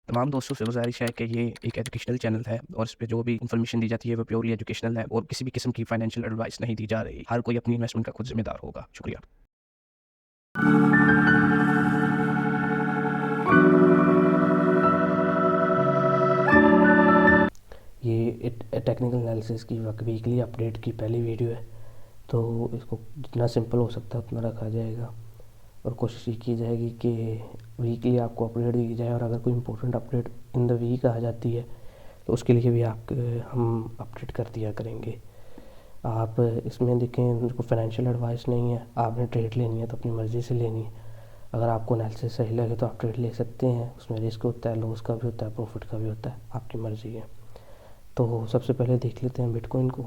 तमाम दोस्तों से गुज़ारिश है कि ये एक एजुकेशनल चैनल है और इस पे जो भी इन्फॉर्मेशन दी जाती है वो प्योरली एजुकेशनल है और किसी भी किस्म की फाइनेंशियल एडवाइस नहीं दी जा रही। हर कोई अपनी इन्वेस्टमेंट का खुद ज़िम्मेदार होगा। शुक्रिया। ये टेक्निकल एनालिसिस की वीकली अपडेट की पहली वीडियो है, तो इसको जितना सिंपल हो सकता है उतना रखा जाएगा और कोशिश ये की जाएगी कि वीकली आपको अपडेट दी जाए। और अगर कोई important update in the week आ जाती है तो उसके लिए भी हम अपडेट कर दिया करेंगे। आप इसमें देखें, को फाइनेंशियल एडवाइस नहीं है, आपने ट्रेड लेनी है तो अपनी मर्ज़ी से लेनी है। अगर आपको एनालिसिस सही लगे तो आप ट्रेड ले सकते हैं, उसमें रिस्क होता है, लॉस का भी होता है, प्रॉफिट का भी होता है, आपकी मर्ज़ी है। तो सबसे पहले देख लेते हैं बिटकॉइन को।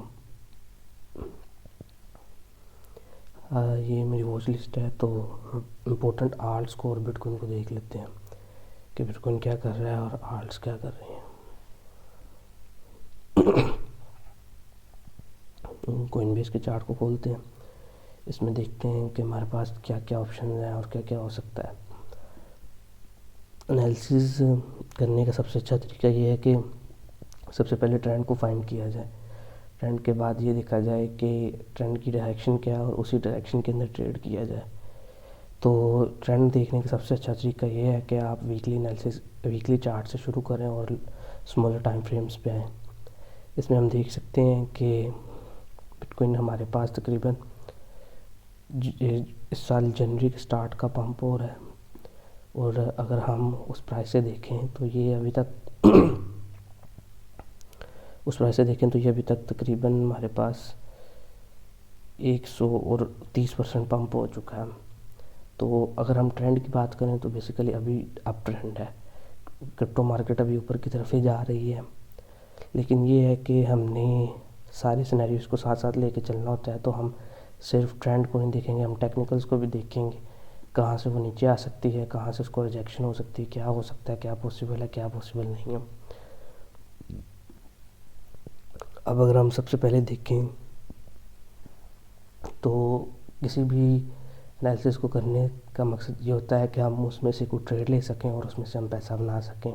ये मेरी वॉच लिस्ट है, तो इम्पोर्टेंट आल्ट्स को और बिटकॉइन को देख लेते हैं कि बिटकॉइन क्या कर रहा है और आल्ट्स क्या कर रहे हैं। कोइनबेस के चार्ट को खोलते हैं, इसमें देखते हैं कि हमारे पास क्या क्या ऑप्शन है और क्या क्या हो सकता है। एनालिसिस करने का सबसे अच्छा तरीका ये है कि सबसे पहले ट्रेंड को फाइंड किया जाए। ट्रेंड के बाद ये देखा जाए कि ट्रेंड की डायरेक्शन क्या है और उसी डायरेक्शन के अंदर ट्रेड किया जाए। तो ट्रेंड देखने का सबसे अच्छा तरीका ये है कि आप वीकली चार्ट से शुरू करें और स्मॉलर टाइम फ्रेम्स पे आएँ। इसमें हम देख सकते हैं कि बिटकॉइन हमारे पास तकरीबन इस साल जनवरी के स्टार्ट का पंप हो रहा है, और अगर हम उस प्राइस से देखें तो ये अभी तक तकरीबन हमारे पास 130% पंप हो चुका है। तो अगर हम ट्रेंड की बात करें तो बेसिकली अभी अप ट्रेंड है, क्रिप्टो मार्केट अभी ऊपर की तरफ ही जा रही है। लेकिन ये है कि हमने सारे सिनेरियोज़ को साथ साथ लेके चलना होता है, तो हम सिर्फ ट्रेंड को नहीं देखेंगे, हम टेक्निकल्स को भी देखेंगे। कहाँ से वो नीचे आ सकती है, कहाँ से उसको रिजेक्शन हो सकती है, क्या हो सकता है, क्या पॉसिबल है, क्या पॉसिबल नहीं है। अब अगर हम सबसे पहले देखें तो किसी भी एनालिसिस को करने का मकसद ये होता है कि हम उसमें से कोई ट्रेड ले सकें और उसमें से हम पैसा बना सकें।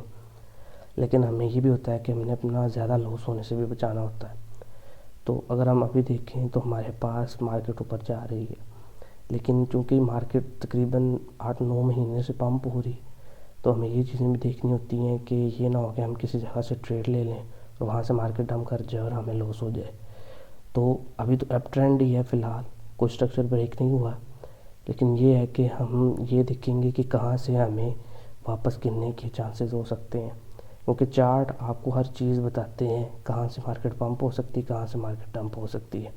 लेकिन हमें ये भी होता है कि हमने अपना ज़्यादा लॉस होने से भी बचाना होता है। तो अगर हम अभी देखें तो हमारे पास मार्केट ऊपर जा रही है, लेकिन चूँकि मार्केट तकरीबन 8-9 महीने से पंप हो रही, तो हमें ये चीज़ें भी देखनी होती हैं कि ये ना हो कि हम किसी जगह से ट्रेड ले लें और वहाँ से मार्केट डंप कर जाए और हमें लॉस हो जाए। तो अभी तो अप ट्रेंड ही है फ़िलहाल, कोई स्ट्रक्चर ब्रेक नहीं हुआ। लेकिन ये है कि हम ये देखेंगे कि कहाँ से हमें वापस गिरने के चांसेस हो सकते हैं, क्योंकि चार्ट आपको हर चीज़ बताते हैं, कहाँ से मार्केट पंप हो सकती है, कहाँ से मार्केट डंप हो सकती है।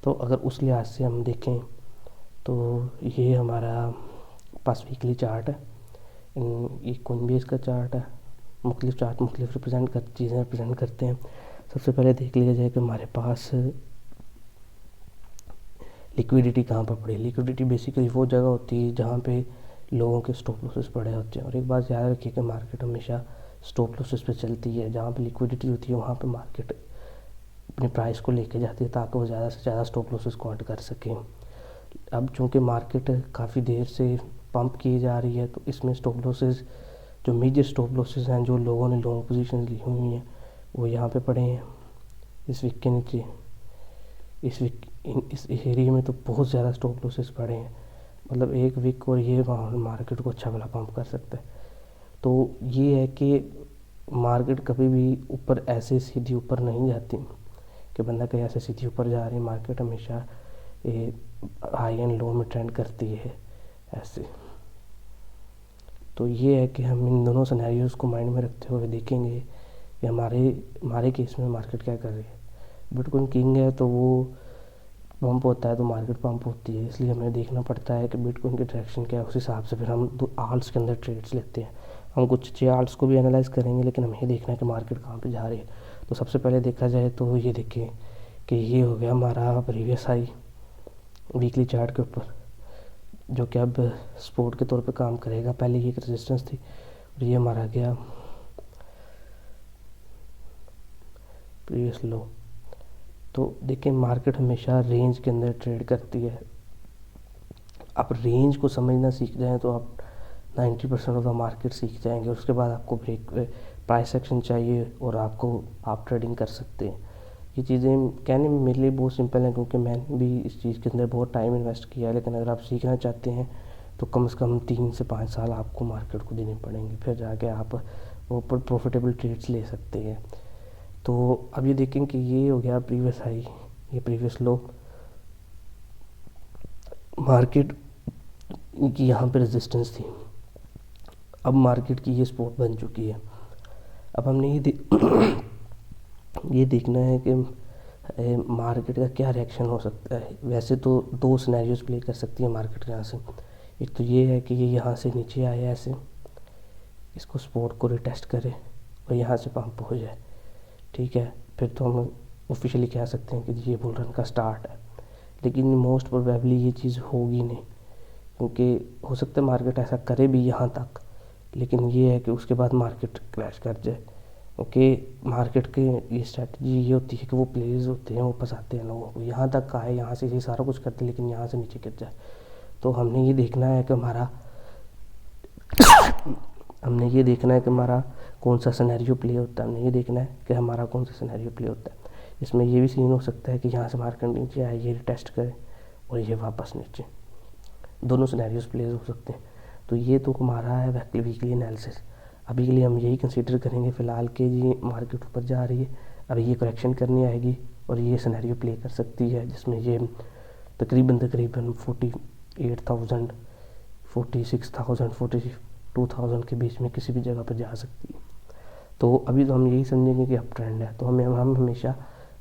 तो अगर उस लिहाज से हम देखें तो ये हमारा पास वीकली चार्ट है, ये कोइनबेस का चार्ट है। मुख्तलिफ चार्ट मुख्तलिफ चीज़ें रिप्रेजेंट करते हैं। सबसे पहले देख लिया जाए कि हमारे पास लिक्विडिटी कहाँ पर पड़ी। लिक्विडिटी बेसिकली वो जगह होती है जहाँ पे लोगों के स्टॉप लॉसेस पड़े होते हैं। और एक बात याद रखिए कि मार्केट हमेशा स्टॉप लॉसेस पे चलती है। जहाँ पे लिक्विडिटी होती है वहाँ पे मार्केट अपनी प्राइस को लेके जाती है ताकि वो ज़्यादा से ज़्यादा स्टॉप लॉसेस को हट कर सकें। अब चूँकि मार्केट काफ़ी देर से पंप की जा रही है, तो इसमें स्टॉप लॉसेस, जो मेजर स्टॉप लॉसेस हैं, जो लोगों ने लॉन्ग पोजीशन ली हुई हैं, वो यहाँ पे पड़े हैं इस वीक के नीचे। इस एरिया में तो बहुत ज़्यादा स्टॉप लॉसेस पड़े हैं, मतलब एक वीक और ये मार्केट को अच्छा भला पंप कर सकता है। तो ये है कि मार्केट कभी भी ऊपर ऐसे सीधी ऊपर नहीं जाती कि बंदा कहीं ऐसे सीधी ऊपर जा रही है। मार्केट हमेशा ये हाई एंड लो में ट्रेंड करती है ऐसे। तो ये है कि हम इन दोनों सिनेरियोज़ को माइंड में रखते हुए देखेंगे कि हमारे केस में मार्केट क्या कर रही है। बिटकॉइन किंग है तो वो पंप होता है तो मार्केट पंप होती है, इसलिए हमें देखना पड़ता है कि बिटकॉइन की डायरेक्शन क्या है, उस हिसाब से फिर हम आल्ट्स के अंदर ट्रेड्स लेते हैं। हम कुछ अच्छे आल्ट्स को भी एनालाइज करेंगे, लेकिन हमें ये देखना है कि मार्केट कहाँ पे जा रही है। तो सबसे पहले देखा जाए तो ये देखें कि ये हो गया हमारा प्रीवियस हाई वीकली चार्ट के ऊपर, जो कि अब सपोर्ट के तौर पे काम करेगा। पहले ये एक रेजिस्टेंस थी और ये हमारा गया प्रीवियस लो। तो देखिए मार्केट हमेशा रेंज के अंदर ट्रेड करती है। आप रेंज को समझना सीख जाएं तो आप 90% ऑफ द मार्केट सीख जाएंगे। उसके बाद आपको ब्रेक प्राइस एक्शन चाहिए और आप ट्रेडिंग कर सकते हैं। ये चीज़ें कहने में मेरे लिए बहुत सिंपल हैं, क्योंकि मैंने भी इस चीज़ के अंदर बहुत टाइम इन्वेस्ट किया है। लेकिन अगर आप सीखना चाहते हैं तो कम से कम 3 से 5 साल आपको मार्केट को देने पड़ेंगे, फिर जाके आप वो पर प्रॉफिटेबल ट्रेड्स ले सकते हैं। तो अब ये देखें कि ये हो गया प्रीवियस हाई, ये प्रीवियस लो, मार्केट की यहाँ पे रेजिस्टेंस थी। अब मार्केट की ये सपोर्ट बन चुकी है। अब हमने ये देखना है कि मार्केट का क्या रिएक्शन हो सकता है। वैसे तो 2 सिनेरियोज प्ले कर सकती है मार्केट यहाँ से। एक तो ये है कि ये यहाँ से नीचे आए ऐसे, इसको सपोर्ट को रिटेस्ट करे और यहाँ से पंप हो जाए, ठीक है, फिर तो हम ऑफिशियली कह सकते हैं कि ये बुल रन का स्टार्ट है। लेकिन मोस्ट प्रोबेबली ये चीज़ होगी नहीं, क्योंकि हो सकता है मार्केट ऐसा करे भी यहाँ तक, लेकिन ये है कि उसके बाद मार्केट क्रैश कर जाए। क्योंकि मार्केट के ये स्ट्रैटेजी ये होती है कि वो प्लेयर्स होते हैं, वो फंसाते हैं लोगों को, यहाँ तक आए, यहाँ से ये सारा कुछ करते हैं, लेकिन यहाँ से नीचे गिर जाए। तो हमने ये देखना है कि हमारा कौन सा सिनेरियो प्ले होता है। हमने ये देखना है कि हमारा कौन सा सिनेरियो प्ले होता है। इसमें ये भी सीन हो सकता है कि यहाँ से मार्केट नीचे आए, ये टेस्ट करे और ये वापस नीचे, दोनों सिनेरियोज प्ले हो सकते हैं। तो ये तो हमारा है वीकली एनालिसिस। अभी के लिए हम यही कंसीडर करेंगे फ़िलहाल कि जी मार्केट ऊपर जा रही है, अभी ये करेक्शन करनी आएगी और ये सिनेरियो प्ले कर सकती है, जिसमें ये तकरीबन 48,000, 46,000, 42,000 के बीच में किसी भी जगह पर जा सकती है। तो अभी तो हम यही समझेंगे कि अब ट्रेंड है। तो हम हमेशा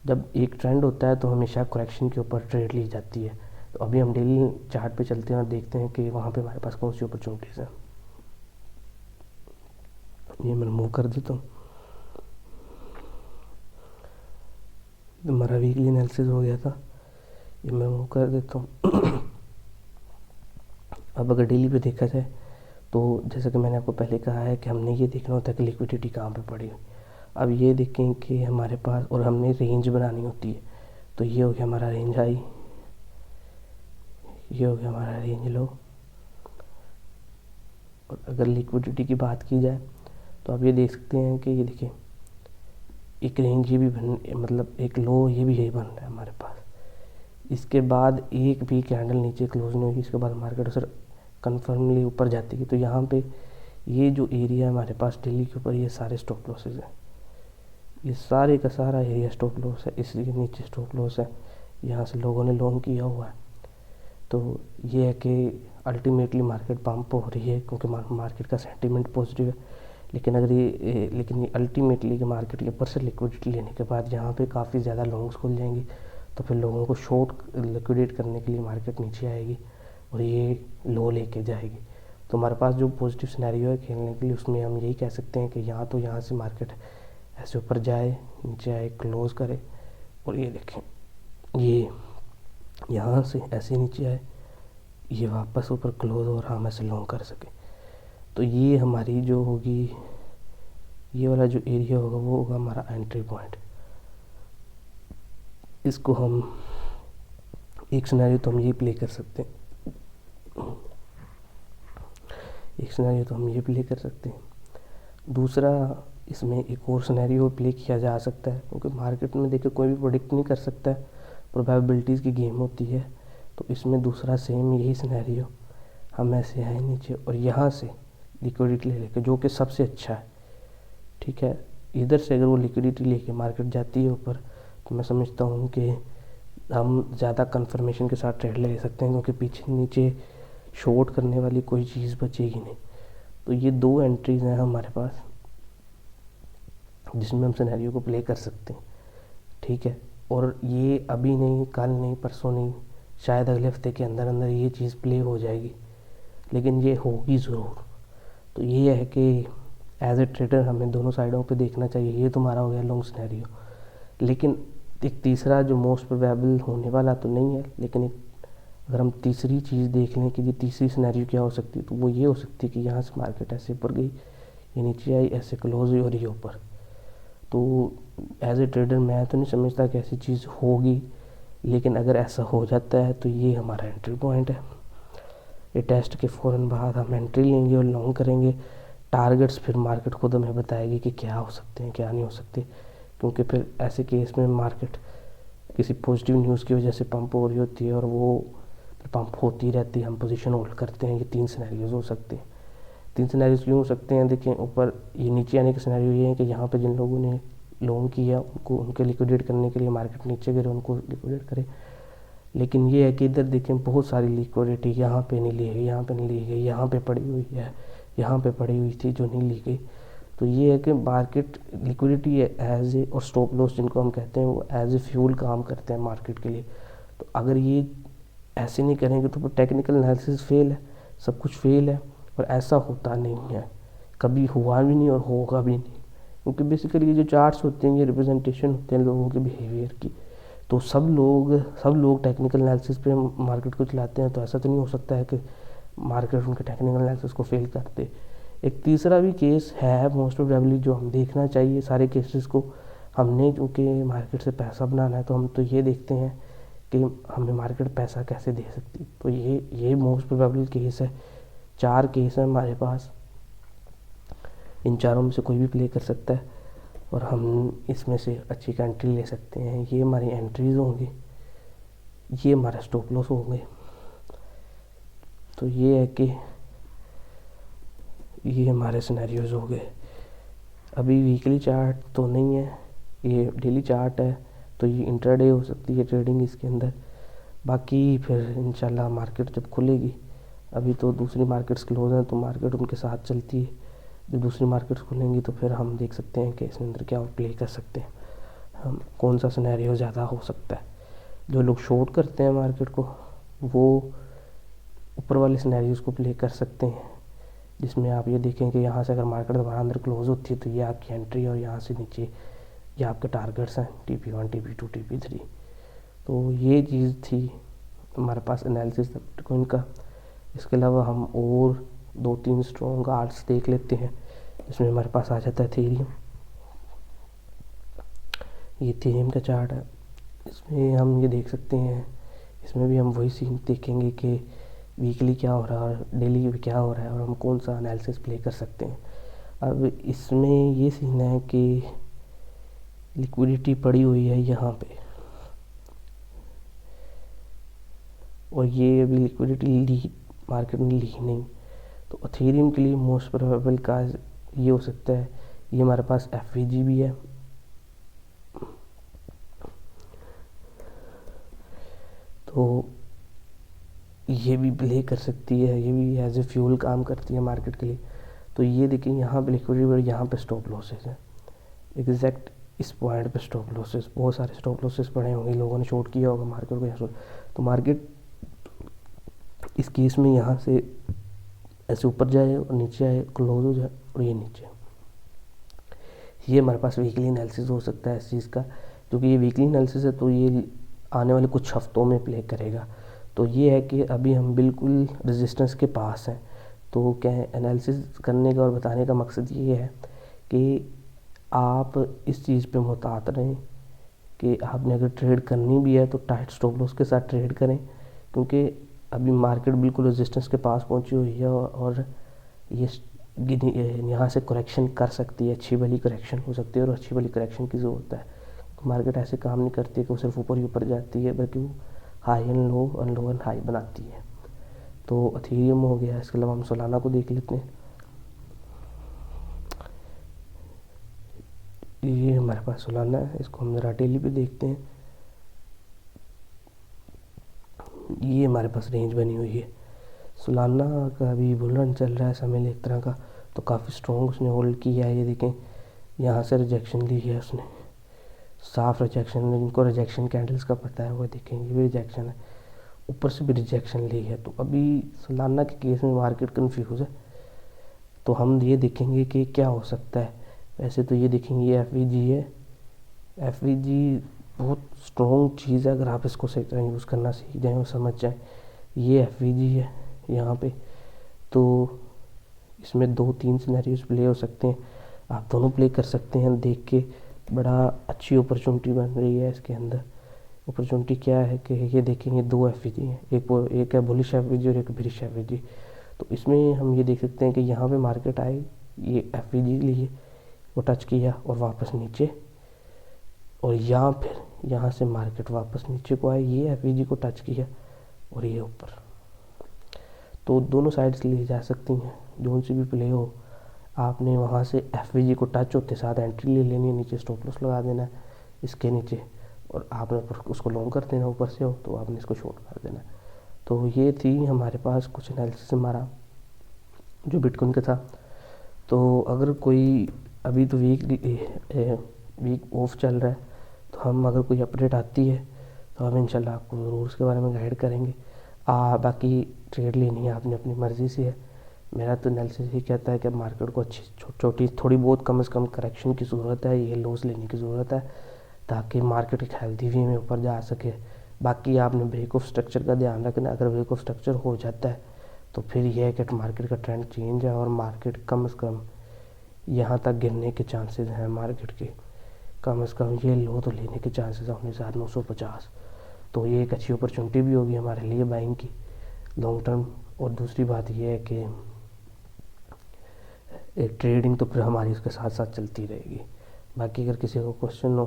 जब एक ट्रेंड होता है तो हमेशा करेक्शन के ऊपर ट्रेड ली जाती है। तो अभी हम डेली चार्ट पे चलते हैं और देखते हैं कि वहाँ पे हमारे पास कौन सी अपॉर्चुनिटीज़ हैं। ये मैं मूव कर देता हूँ। हमारा वीकली एनालिसिस हो गया था, ये मैं मूव कर देता हूँ। अब अगर डेली पे देखा जाए तो जैसा कि मैंने आपको पहले कहा है कि हमने ये देखना होता है कि लिक्विडिटी कहाँ पे पड़ी है। अब ये देखें कि हमारे पास, और हमने रेंज बनानी होती है। तो ये हो गया हमारा रेंज हाई, ये हो गया हमारा रेंज लो। और अगर लिक्विडिटी की बात की जाए तो आप ये देख सकते हैं कि ये देखिए एक रेंज ये भी मतलब एक लो ये भी यही बन रहा है हमारे पास। इसके बाद एक भी कैंडल नीचे क्लोज नहीं होगी, इसके बाद मार्केट सर कन्फर्मली ऊपर जाती है। तो यहाँ पे ये जो एरिया है हमारे पास डेली के ऊपर, ये सारे स्टॉप लॉसेज हैं, ये सारे का सारा एरिया स्टॉप लॉस है, इसलिए नीचे स्टॉप लॉस है, यहाँ से लोगों ने लॉन्ग किया हुआ है। तो ये है कि अल्टीमेटली मार्केट पंप हो रही है क्योंकि मार्केट का सेंटीमेंट पॉजिटिव है। लेकिन ये अल्टीमेटली कि मार्केट के ऊपर से लिक्विडिटी लेने के बाद यहाँ पे काफ़ी ज़्यादा लॉन्ग्स खुल जाएंगी, तो फिर लोगों को शॉर्ट लिक्विडेट करने के लिए मार्केट नीचे आएगी और ये लो लेके जाएगी। तो हमारे पास जो पॉजिटिव सिनेरियो है खेलने के लिए, उसमें हम यही कह सकते हैं कि तो यहाँ से मार्केट ऐसे ऊपर जाए, नीचे आए, क्लोज़ करे, और ये देखें ये यहाँ से ऐसे नीचे आए, ये वापस ऊपर क्लोज और हम ऐसे लॉन्ग कर सकें। तो ये हमारी जो होगी, ये वाला जो एरिया होगा वो होगा हमारा एंट्री पॉइंट। इसको हम एक सिनेरियो तो हम ये प्ले कर सकते हैं, दूसरा इसमें एक और सिनेरियो प्ले किया जा सकता है, क्योंकि मार्केट में देखिए कोई भी प्रेडिक्ट नहीं कर सकता है, प्रोबेबिलिटीज़ की गेम होती है। तो इसमें दूसरा सेम यही सिनेरियो, हम ऐसे आए नीचे और यहाँ से लिक्विडिटी ले लेके, जो कि सबसे अच्छा है, ठीक है। इधर से अगर वो लिक्विडिटी लेके मार्केट जाती है ऊपर, तो मैं समझता हूँ कि हम ज़्यादा कंफर्मेशन के साथ ट्रेड ले सकते हैं, क्योंकि पीछे नीचे शॉर्ट करने वाली कोई चीज़ बचेगी नहीं। तो ये 2 एंट्रीज़ हैं हमारे पास जिसमें हम सिनेरियो को प्ले कर सकते हैं, ठीक है। और ये अभी नहीं, कल नहीं, परसों नहीं, शायद अगले हफ्ते के अंदर अंदर ये चीज़ प्ले हो जाएगी, लेकिन ये होगी ज़रूर। तो ये है कि एज ए ट्रेडर हमें दोनों साइडों पे देखना चाहिए। ये तो हमारा हो गया लॉन्ग सिनेरियो, लेकिन एक तीसरा जो मोस्ट प्रोबेबल होने वाला तो नहीं है, लेकिन अगर हम तीसरी चीज़ देख लें कि ये तीसरी सिनेरियो क्या हो सकती है, तो वो ये हो सकती है कि यहाँ से मार्केट ऐसे ऊपर गई, ये नीचे आई, ऐसे क्लोज हुई और ये ऊपर। तो एज ए ट्रेडर मैं तो नहीं समझता कि ऐसी चीज़ होगी, लेकिन अगर ऐसा हो जाता है तो ये हमारा एंट्री पॉइंट है। ये टेस्ट के फ़ौरन बाद हम एंट्री लेंगे और लॉन्ग करेंगे। टारगेट्स फिर मार्केट खुद हमें बताएगी कि क्या हो सकते हैं क्या नहीं हो सकते, क्योंकि फिर ऐसे केस में मार्केट किसी पॉजिटिव न्यूज़ की वजह से पंप हो रही होती है और वो पंप होती रहती है, हम पोजीशन होल्ड करते हैं। ये 3 सिनेरियोज हो सकते हैं। 3 सिनेरियोज क्यों हो सकते हैं? देखें, ऊपर ये नीचे आने के सिनेरियो ये है कि यहाँ पे जिन लोगों ने लॉन्ग किया उनको उनके लिक्विडेट करने के लिए मार्केट नीचे गिरे, उनको लिक्विडेट करे। लेकिन ये है कि इधर देखें बहुत सारी लिक्विडिटी यहाँ पे नहीं ली गई, यहाँ पे नहीं ली गई, यहाँ पे पड़ी हुई है, यहाँ पे पड़ी हुई थी जो नहीं ली गई। तो ये है कि मार्केट लिक्विडिटी एज ए और स्टॉप लॉस जिनको हम कहते हैं वो एज ए फ्यूल काम करते हैं मार्केट के लिए। तो अगर ये ऐसे नहीं करेंगे तो टेक्निकल एनालिसिस फेल है, सब कुछ फेल है। और ऐसा होता नहीं है, कभी हुआ भी नहीं और होगा भी नहीं, क्योंकि बेसिकली ये जो चार्ट्स होते हैं ये रिप्रेजेंटेशन होते हैं लोगों के बिहेवियर की। तो सब लोग टेक्निकल एनालिसिस पे मार्केट को चलाते हैं, तो ऐसा तो नहीं हो सकता है कि मार्केट उनके टेक्निकल एनालिसिस को फेल करते। एक तीसरा भी केस है मोस्ट प्रोबेबली जो हम देखना चाहिए सारे केसेस को। हमने क्योंकि मार्केट से पैसा बनाना है तो हम तो ये देखते हैं कि हमें मार्केट पैसा कैसे दे सकती। तो ये मोस्ट प्रोबेबल केस है। 4 केस हैं हमारे पास, इन चारों में से कोई भी प्ले कर सकता है और हम इसमें से अच्छी का एंट्री ले सकते हैं। ये हमारी एंट्रीज होंगी, ये हमारा स्टॉप लॉस होंगे। तो ये है कि ये हमारे सिनेरियोज हो गए। अभी वीकली चार्ट तो नहीं है, ये डेली चार्ट है, तो ये इंट्राडे हो सकती है ट्रेडिंग इसके अंदर। बाकी फिर इंशाल्लाह मार्केट जब खुलेगी, अभी तो दूसरी मार्केट्स क्लोज हैं तो मार्केट उनके साथ चलती है। जब दूसरी मार्केट्स खुलेंगी तो फिर हम देख सकते हैं कि इसके अंदर क्या प्ले कर सकते हैं, हम कौन सा सिनेरियो ज़्यादा हो सकता है। जो लोग शॉर्ट करते हैं मार्केट को वो ऊपर वाले सिनेरियोज को प्ले कर सकते हैं, जिसमें आप ये देखें कि यहाँ से अगर मार्केट दोबारा अंदर क्लोज होती है तो ये आपकी एंट्री और यहाँ से नीचे ये आपके टारगेट्स हैं TP1 TP2 TP3। तो ये चीज़ थी हमारे पास एनालिसिस बिटकॉइन का। इसके अलावा हम और 2-3 स्ट्रॉन्ग आर्ट्स देख लेते हैं, इसमें हमारे पास आ जाता है थीरियम। ये थीरियम का चार्ट है, इसमें हम ये देख सकते हैं, इसमें भी हम वही सीन देखेंगे कि वीकली क्या हो रहा है, डेली में क्या हो रहा है और हम कौन सा एनालिसिस प्ले कर सकते हैं। अब इसमें ये सीन है कि लिक्विडिटी पड़ी हुई है यहाँ पे और ये अभी लिक्विडिटी ली मार्केट ने ली नहीं। तो एथेरियम के लिए मोस्ट प्रोबेबल का ये हो सकता है, ये हमारे पास FVG भी है, तो ये भी प्ले कर सकती है, ये भी एज ए फ्यूल काम करती है मार्केट के लिए। तो ये देखिए यहाँ पे लिक्विडिटी, यहाँ पे स्टॉप लॉसेस है, एग्जैक्ट इस पॉइंट पे स्टॉप लॉसेस, बहुत सारे स्टॉप लॉसेस पड़े होंगे, लोगों ने शॉर्ट किया होगा मार्केट को यहाँ। तो मार्केट इस केस में यहाँ से ऐसे ऊपर जाए और नीचे आए, क्लोज हो जाए और ये नीचे। ये हमारे पास वीकली एनालिसिस हो सकता है इस चीज़ का, क्योंकि ये वीकली एनालिसिस है तो ये आने वाले कुछ हफ्तों में प्ले करेगा। तो ये है कि अभी हम बिल्कुल रेजिस्टेंस के पास हैं। तो क्या है, एनालिसिस करने का और बताने का मकसद ये है कि आप इस चीज़ पे मुहतात रहें कि आपने अगर ट्रेड करनी भी है तो टाइट स्टॉप लॉस के साथ ट्रेड करें, क्योंकि अभी मार्केट बिल्कुल रेजिस्टेंस के पास पहुंची हुई है और ये यहाँ से करेक्शन कर सकती है, अच्छी वाली करेक्शन हो सकती है और अच्छी वाली करेक्शन की ज़रूरत है। मार्केट ऐसे काम नहीं करती है कि वो सिर्फ ऊपर ही ऊपर जाती है, बल्कि वो हाई एंड लो और लो एंड हाई बनाती है। तो एथेरियम हो गया, इसके अलावा हम सोलाना को देख लेते हैं। ये हमारे पास सोलाना है, इसको हम ज़रा डेली पे देखते हैं। ये हमारे पास रेंज बनी हुई है, सोलाना का अभी बुल रन चल रहा है समय एक तरह का, तो काफ़ी स्ट्रॉन्ग उसने होल्ड किया है। ये देखें यहाँ से रिजेक्शन ली है उसने, साफ रिजेक्शन, जिनको रिजेक्शन कैंडल्स का पता है वो देखें, ये भी रिजेक्शन है, ऊपर से भी रिजेक्शन ली है। तो अभी सोलाना के केस में मार्केट कंफ्यूज है, तो हम ये देखेंगे कि क्या हो सकता है। वैसे तो ये देखेंगे ये FVG है, FVG बहुत स्ट्रॉन्ग चीज़ है, अगर आप इसको सही तरह यूज़ करना सीख जाएँ और समझ जाएँ। ये FVG है यहाँ पे, तो इसमें 2-3 सिनेरियोज प्ले हो सकते हैं, आप दोनों प्ले कर सकते हैं। देख के बड़ा अच्छी अपॉर्चुनिटी बन रही है इसके अंदर, अपॉर्चुनिटी क्या है कि ये देखेंगे 2 एफवीजी हैं, एक है बुलिश एफवीजी और एक बेरिश एफवीजी। तो इसमें हम ये देख सकते हैं कि यहाँ पे मार्केट आई, ये एफवीजी लिए वो टच किया और वापस नीचे, और यहाँ से मार्केट वापस नीचे को आई, ये एफवीजी को टच किया और ये ऊपर। तो दोनों साइड्स ली जा सकती हैं, जोन सी भी प्ले हो, आपने वहाँ से एफवीजी को टच होते साथ एंट्री ले लेनी है, नीचे स्टॉप लॉस लगा देना है इसके नीचे, और आपने उसको लॉन्ग कर देना, ऊपर से हो तो आपने इसको शॉर्ट कर देना। तो ये थी हमारे पास कुछ एनालिसिस हमारा जो बिटकॉइन का था। तो अगर कोई अभी तो वीक ऑफ चल रहा है, तो हम अगर कोई अपडेट आती है तो हम इंशाल्लाह आपको ज़रूर उसके बारे में गाइड करेंगे। बाकी ट्रेड लेनी है आपने अपनी मर्ज़ी से है। मेरा तो एनालिसिस ये कहता है कि मार्केट को अच्छी छोटी थोड़ी बहुत कम से कम करेक्शन की ज़रूरत है, ये लॉस लेने की ज़रूरत है, ताकि मार्केट एक हेल्दी वे में ऊपर जा सके। बाकी आपने ब्रेक ऑफ स्ट्रक्चर का ध्यान रखना, अगर ब्रेक ऑफ स्ट्रक्चर हो जाता है तो फिर यह है कि मार्केट का ट्रेंड चेंज है और मार्केट कम से कम यहाँ तक गिरने के चांसेस हैं। मार्केट के कम से कम ये लो तो लेने के चांसेस हैं 19,950। तो ये एक अच्छी अपॉर्चुनिटी भी होगी हमारे लिए बाइंग की लॉन्ग टर्म। और दूसरी बात ये है कि ट्रेडिंग तो फिर हमारी उसके साथ साथ चलती रहेगी। बाकी अगर किसी को क्वेश्चन हो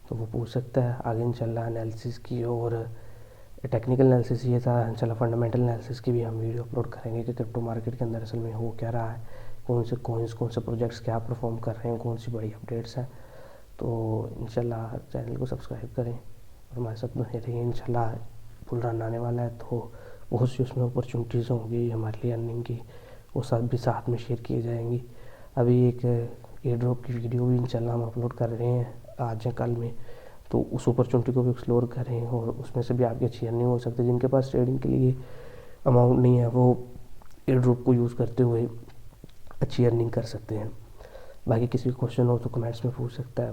तो वो पूछ सकता है आगे इंशाल्लाह एनालिसिस की, और टेक्निकल एनालिसिस ये था। इंशाल्लाह फंडामेंटल एनालिसिस की भी हम वीडियो अपलोड करेंगे कि क्रिप्टो मार्केट के अंदर असल में हो क्या रहा है, कौन से कॉइन्स कौन से प्रोजेक्ट्स क्या परफॉर्म कर रहे हैं, कौन सी बड़ी अपडेट्स हैं। तो इंशाल्लाह चैनल को सब्सक्राइब करें और हमारे साथ बने रहिए। इंशाल्लाह बुल रन आने वाला है तो बहुत सी उसमें अपॉर्चुनिटीज़ होंगी हमारे लिए अर्निंग की, वो सब भी साथ में शेयर किए जाएंगी। अभी एक एयर ड्रॉप की वीडियो भी इंशाल्लाह हम अपलोड कर रहे हैं आज या कल में, तो उस अपॉर्चुनिटी को भी एक्सप्लोर करें और उसमें से भी आपकी अच्छी अर्निंग हो सकती है। जिनके पास ट्रेडिंग के लिए अमाउंट नहीं है वो एयर ड्रॉप को यूज़ करते हुए अच्छी अर्निंग कर सकते हैं। बाकी किसी क्वेश्चन हो तो कमेंट्स में पूछ सकता है।